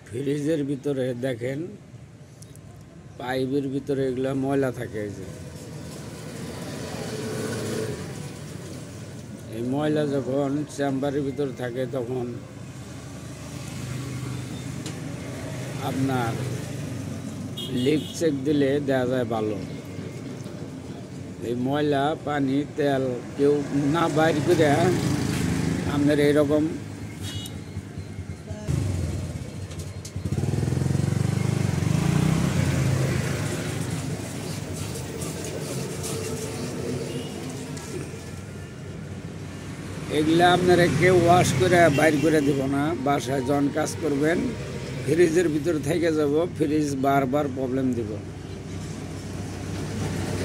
ফ্রিজের ভিতরে দেখেন পাইপের ভিতরে এগুলা ময়লা থাকে। এই ময়লা যখন চেম্বারের ভিতরে থাকে তখন আপনার লিক চেক দিলে দেখা যায় ভালো। এই ময়লা পানি তেল কেউ না বাইর করে আপনার এইরকম এগুলা আপনারা কেউ ওয়াশ করে বাইর করে দেব না। বাসায় যখন কাজ করবেন ফ্রিজের ভিতরে থেকে যাব, ফ্রিজ বারবার প্রবলেম দিব।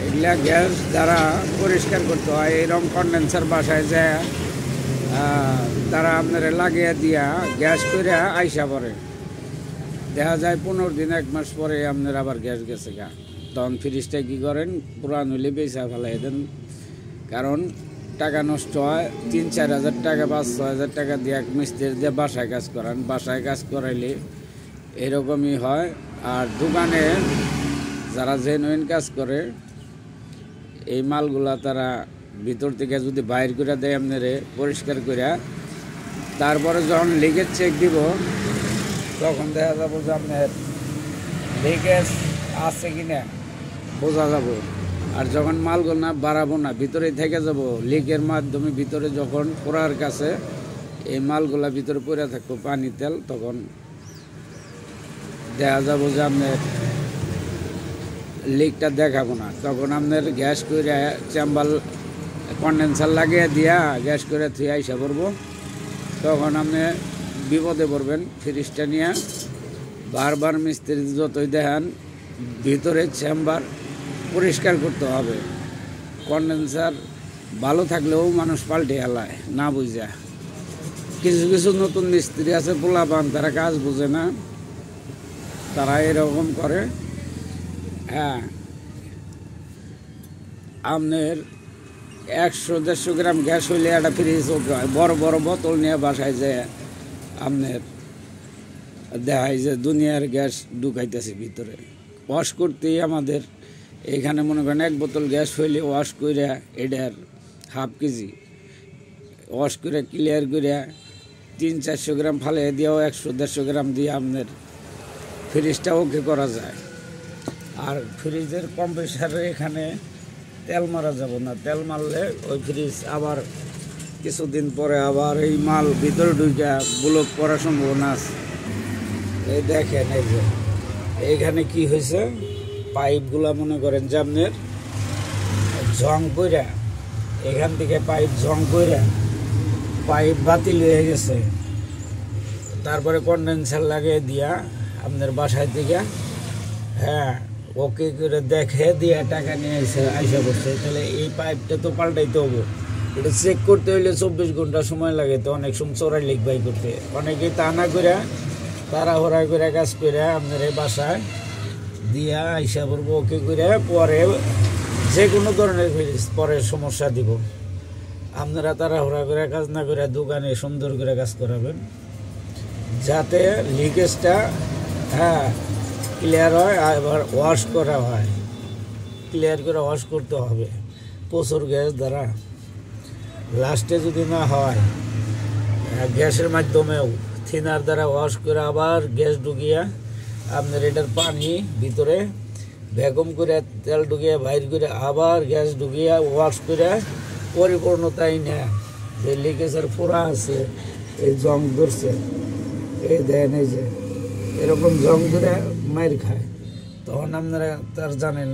এগুলা গ্যাস দ্বারা পরিষ্কার করতে হয়। এরকম কন্ডেন্সার বাসায় যায় তারা আপনারা লাগিয়ে দিয়া গ্যাস করে আইসা পড়ে, দেখা যায় 15 দিন 1 মাস পরে আপনার আবার গ্যাস গেছে গা। তখন ফ্রিজটা কী করেন, পুরান হলে বেচা ফেলাই দেন। কারণ টাকা নষ্ট হয়। 3-4 হাজার টাকা 5-6 হাজার টাকা দিয়ে এক মিস্ত্রি দিয়ে বাসায় কাজ করান। বাসায় কাজ করাইলে এরকমই হয়। আর দোকানে যারা জেনুইন কাজ করে এই মালগুলা তারা ভিতর থেকে যদি বাইর করে দেয় আপনারে পরিষ্কার করে, তারপরে যখন লিকেজ চেক দিব তখন দেখা যাবো যে আপনার লিকেজ আছে কিনা বোঝা যাব। আর যখন মালগুলো বাড়াবো না, ভিতরে থেকে যাব, লিকের মাধ্যমে ভিতরে যখন পোড়ার কাছে এই মালগুলা ভিতরে পড়ে থাকবো পানি তেল, তখন দেখা যাবো যে আপনার লিকটা দেখাবো না। তখন আপনার গ্যাস করে চেম্বার কন্ডেন্সার লাগিয়ে দিয়া গ্যাস করে থুয়ে আইসা পড়বো। তখন আপনি বিপদে পড়বেন। ফ্রিজটা নিয়ে বারবার মিস্ত্রি যতই দেখান ভিতরে চেম্বার পরিষ্কার করতে হবে। কন্ডেন্সার ভালো থাকলেও মানুষ পাল্টে হেলায় না বুঝা। কিছু কিছু নতুন মিস্ত্রি আছে পোলাপান, তারা কাজ বুঝে না, তারা এরকম করে। হ্যাঁ, আপনার 100-150 গ্রাম গ্যাস হইলে একটা ফ্রিজ ওকে হয়। বড় বড় বোতল নিয়ে বাসায় যায় আপনার দেখায় যে দুনিয়ার গ্যাস ঢুকাইতেছে ভিতরে। ওয়াশ করতেই আমাদের এখানে মনে করেন 1 বোতল গ্যাস হইলে ওয়াশ করে এটার হাফ কেজি ওয়াশ করে ক্লিয়ার করে 300-400 গ্রাম ফালে দিয়েও 100-150 গ্রাম দিয়ে আপনার ফ্রিজটা ওকে করা যায়। আর ফ্রিজের কম্প্রেসারে এখানে তেল মারা যাব না। তেল মারলে ওই ফ্রিজ আবার কিছুদিন পরে আবার এই মাল ভিতরে ঢুকে ব্লক করার সম্ভাবনা আছে। এই দেখেন, এই যে এইখানে কি হয়েছে, পাইপগুলা মনে করেন যে আপনার জং করে, এখান থেকে পাইপ জং করে পাইপ বাতিল হয়ে গেছে। তারপরে কন্ডেন্সার লাগিয়ে দিয়া আপনার বাসায় থেকে হ্যাঁ ওকে করে দেখে দিয়ে টাকা নিয়ে আইসা করছে। তাহলে এই পাইপটা তো পাল্টাইতে হবে। এটা চেক করতে হইলে 24 ঘন্টা সময় লাগে, তো অনেক সময় চোরাই লিখবাই করতে। অনেকেই তা না করে তাড়াহুড়া করে কাজ করে আপনার এই বাসায় দিয়া আইসা করবো ওকে করে, পরে যে কোনো ধরনের পরে সমস্যা দিব। আপনারা তাড়াহুড়া করে কাজ না করে দোকানে সুন্দর করে কাজ করাবেন, যাতে লিকেজটা হ্যাঁ ক্লিয়ার হয়। আবার ওয়াশ করা হয়, ক্লিয়ার করে ওয়াশ করতে হবে প্রচুর গ্যাস দ্বারা। লাস্টে যদি না হয় গ্যাসের মাধ্যমেও থিনার দ্বারা ওয়াশ করে আবার গ্যাস ঢুকিয়ে আপনার এটার পানি ভিতরে ভ্যাকুম করে তেল ঢুকিয়ে বাইর করে আবার গ্যাস ঢুকিয়ে ওয়াশ করে পরিপূর্ণতাই নেয়। যে লিকেজের ফোড়া আছে, এই জং ধরছে, এই দেন এই যে এরকম জং ধরে মাইর খায়, তখন আপনারা তার জানেন।